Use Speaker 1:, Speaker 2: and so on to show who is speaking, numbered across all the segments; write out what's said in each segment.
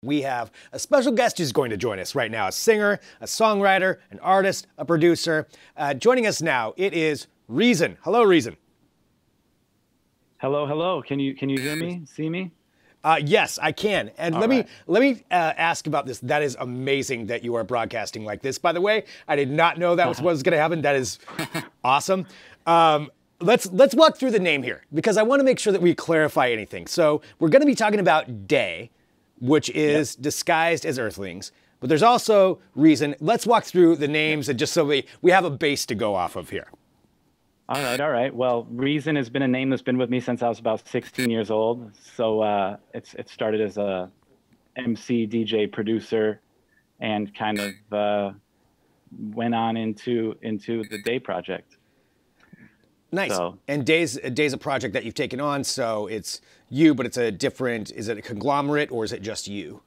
Speaker 1: We have a special guest who's going to join us right now, a singer, a songwriter, an artist, a producer. Joining us now, it is Reazon. Hello, Reazon.
Speaker 2: Hello, hello. Can you hear me? See me?
Speaker 1: Yes, I can. And
Speaker 2: All
Speaker 1: let
Speaker 2: right.
Speaker 1: me ask about this. That is amazing that you are broadcasting like this. By the way, I did not know that was what was going to happen. That is awesome. Let's walk through the name here because I want to make sure that we clarify anything. So we're going to be talking about Day, which is disguised as Earthlings. But there's also Reazon. Let's walk through the names and just so we have a base to go off of here.
Speaker 2: All right, all right. Well, Reazon has been a name that's been with me since I was about 16 years old. So it started as a MC, DJ, producer, and kind of went on into the Day project.
Speaker 1: Nice.
Speaker 2: So,
Speaker 1: And Day's a project that you've taken on, so it's you, but it's a different, is it a conglomerate or is it just you?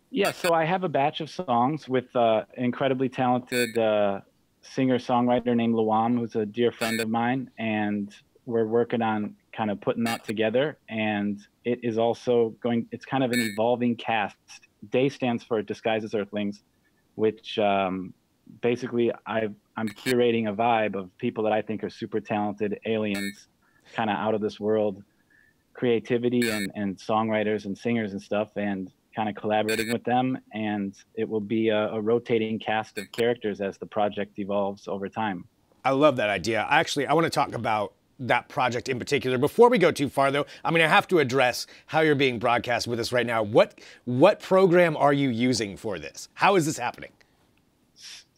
Speaker 2: yeah, so I have a batch of songs with an incredibly talented singer-songwriter named Lwam, who's a dear friend of mine, and we're working on kind of putting that together. And it is also it's kind of an evolving cast. Day stands for Disguised as Earthlings, which basically I'm curating a vibe of people that I think are super talented aliens, kind of out of this world creativity and songwriters and singers and stuff, and kind of collaborating with them. And it will be a rotating cast of characters as the project evolves over time.
Speaker 1: I love that idea. Actually, I want to talk about that project in particular. Before we go too far, though, I mean, I have to address how you're being broadcast with us right now. What program are you using for this? How is this happening?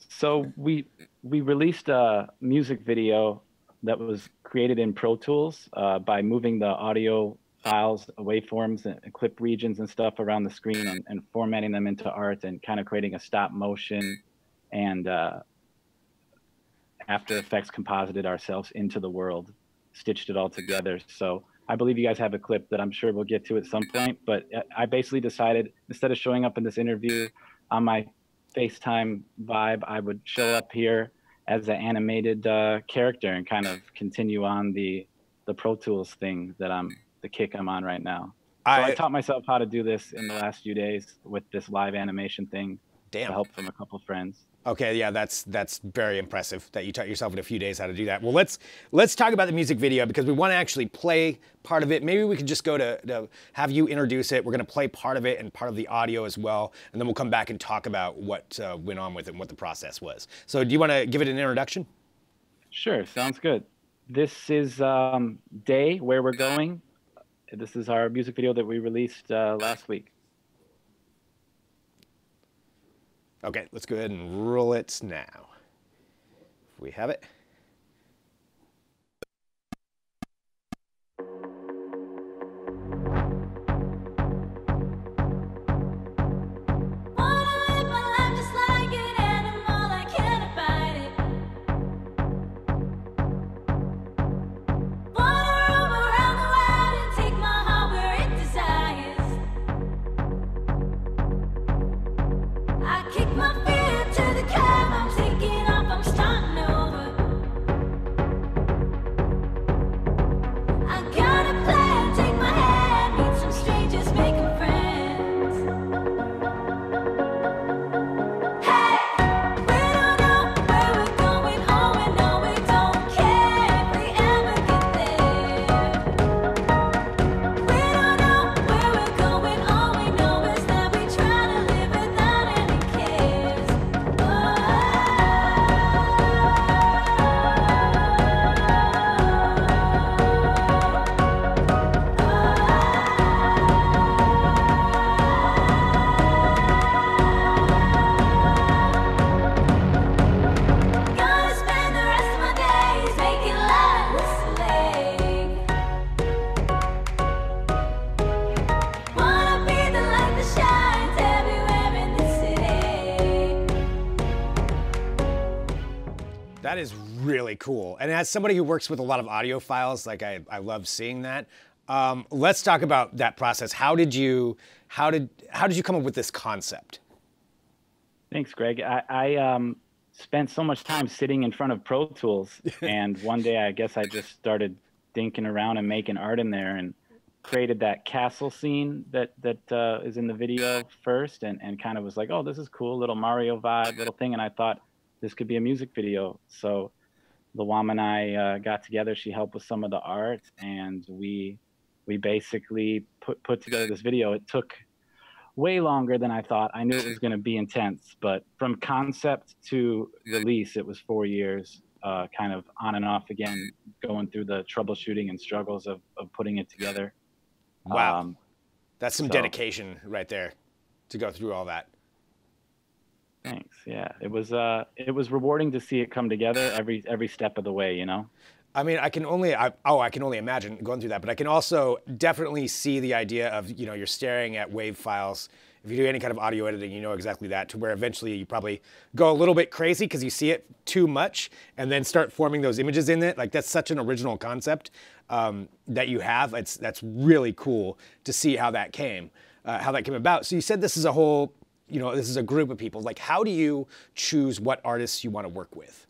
Speaker 2: So we released a music video that was created in Pro Tools by moving the audio files, waveforms, and clip regions and stuff around the screen and formatting them into art and kind of creating a stop motion and After Effects composited ourselves into the world, stitched it all together. So I believe you guys have a clip that I'm sure we'll get to at some point, but I basically decided instead of showing up in this interview on my FaceTime vibe, I would show up here as an animated character and kind of continue on the Pro Tools thing that the kick I'm on right now. So I taught myself how to do this in the last few days with this live animation thing.
Speaker 1: Damn.
Speaker 2: With help from a couple friends.
Speaker 1: Okay, yeah, that's very impressive that you taught yourself in a few days how to do that. Well, let's talk about the music video because we want to actually play part of it. Maybe we could just go to have you introduce it. We're going to play part of it and part of the audio as well, and then we'll come back and talk about what went on with it and what the process was. So do you want to give it an introduction?
Speaker 2: Sure, sounds good. This is Day, Where We're Going. This is our music video that we released last week.
Speaker 1: Okay, let's go ahead and roll it now. If we have it. That is really cool. And as somebody who works with a lot of audio files, like I love seeing that. Let's talk about that process. How did you come up with this concept?
Speaker 2: Thanks, Greg. I spent so much time sitting in front of Pro Tools, and one day I guess I just started dinking around and making art in there, and created that castle scene that is in the video first, and kind of was like, oh, this is cool, little Mario vibe, little thing, and I thought this could be a music video. So Lwam and I got together. She helped with some of the art, and we basically put together this video. It took way longer than I thought. I knew it was going to be intense, but from concept to release, it was 4 years, kind of on and off again, going through the troubleshooting and struggles of putting it together.
Speaker 1: Wow. That's some dedication right there to go through all that.
Speaker 2: Thanks. Yeah, it was rewarding to see it come together every step of the way, you know?
Speaker 1: I mean, I can only imagine going through that, but I can also definitely see the idea of, you know, you're staring at WAV files. If you do any kind of audio editing, you know exactly that, to where eventually you probably go a little bit crazy because you see it too much and then start forming those images in it. Like, that's such an original concept that you have. That's really cool to see how that came about. So you said this is a whole, you know, this is a group of people. Like, how do you choose what artists you want to work with?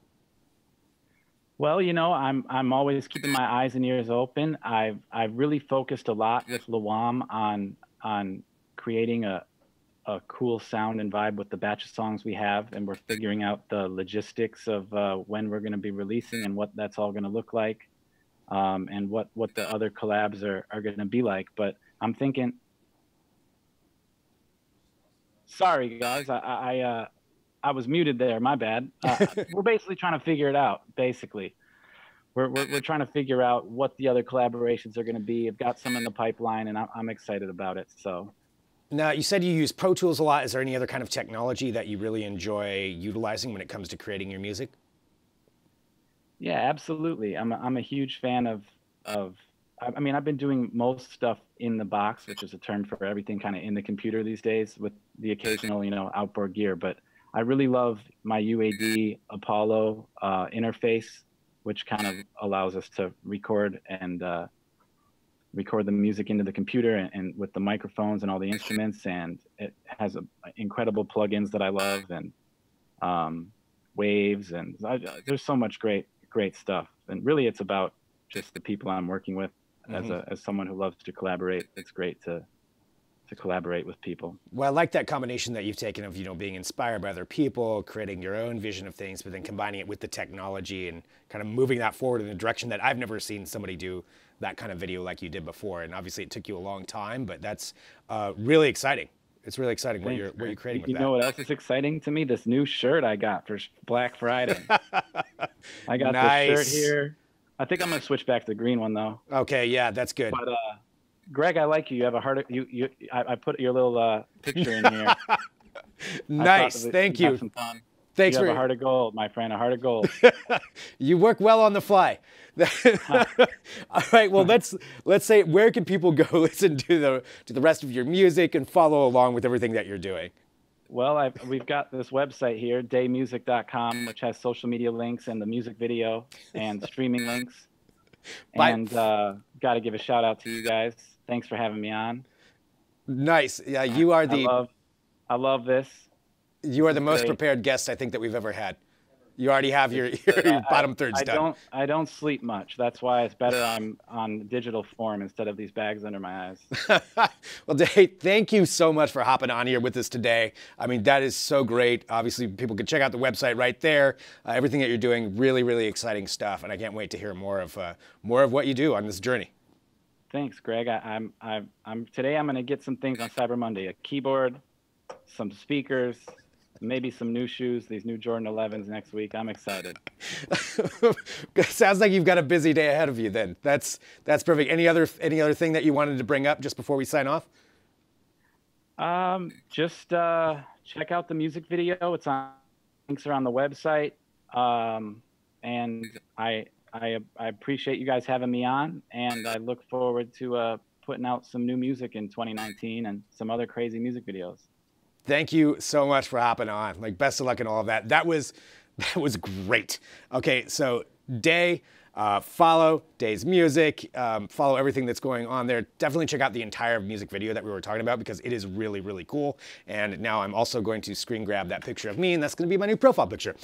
Speaker 2: Well, you know, I'm always keeping my eyes and ears open. I've really focused a lot with Lwam on creating a cool sound and vibe with the batch of songs we have, and we're figuring out the logistics of when we're going to be releasing and what that's all going to look like, and what the other collabs are going to be like. But I'm thinking, sorry guys, I was muted there. My bad. We're basically trying to figure it out. Basically, we're trying to figure out what the other collaborations are going to be. I've got some in the pipeline, and I'm excited about it. So,
Speaker 1: now you said you use Pro Tools a lot. Is there any other kind of technology that you really enjoy utilizing when it comes to creating your music?
Speaker 2: Yeah, absolutely. I'm a huge fan of. I mean, I've been doing most stuff in the box, which is a term for everything kind of in the computer these days, with the occasional, you know, outboard gear. But I really love my UAD Apollo interface, which kind of allows us to record and record the music into the computer, and with the microphones and all the instruments. And it has incredible plugins that I love, and waves, and there's so much great stuff. And really, it's about just the people I'm working with. As someone who loves to collaborate, it's great to collaborate with people.
Speaker 1: Well, I like that combination that you've taken of, you know, being inspired by other people, creating your own vision of things, but then combining it with the technology and kind of moving that forward in a direction that I've never seen somebody do that kind of video like you did before. And obviously it took you a long time, but that's really exciting. It's really exciting. Thanks, what you're creating with that.
Speaker 2: You know what else is exciting to me? This new shirt I got for Black Friday. I got this shirt here. I think I'm gonna switch back to the green one though.
Speaker 1: Okay, yeah, that's good.
Speaker 2: But Greg, I like you. You have a heart. I put your little picture in here.
Speaker 1: Nice, thank you. Thanks
Speaker 2: you have a heart of gold, my friend. A heart of gold.
Speaker 1: You work well on the fly. All right. Well, let's say, where can people go listen to the rest of your music and follow along with everything that you're doing?
Speaker 2: Well, we've got this website here, daymusic.com, which has social media links and the music video and streaming links. And got to give a shout out to you guys. Thanks for having me on.
Speaker 1: Nice. Yeah, you are
Speaker 2: I love this.
Speaker 1: You are the most prepared guest I think that we've ever had. You already have your bottom thirds done.
Speaker 2: I don't sleep much. That's why it's better I'm on digital form instead of these bags under my eyes.
Speaker 1: Well, Dave, thank you so much for hopping on here with us today. I mean, that is so great. Obviously, people can check out the website right there. Everything that you're doing, really, really exciting stuff, and I can't wait to hear more of what you do on this journey.
Speaker 2: Thanks, Greg. Today I'm going to get some things on Cyber Monday: a keyboard, some speakers, maybe some new shoes, these new Jordan 11s next week. I'm excited.
Speaker 1: Sounds like you've got a busy day ahead of you then. That's perfect. Any other thing that you wanted to bring up just before we sign off?
Speaker 2: Just check out the music video. Links are on the website. And I appreciate you guys having me on, and I look forward to putting out some new music in 2019 and some other crazy music videos.
Speaker 1: Thank you so much for hopping on. Like, best of luck in all of that. That was great. Okay, so Day, follow Day's music, follow everything that's going on there. Definitely check out the entire music video that we were talking about, because it is really, really cool. And now I'm also going to screen grab that picture of me, and that's going to be my new profile picture.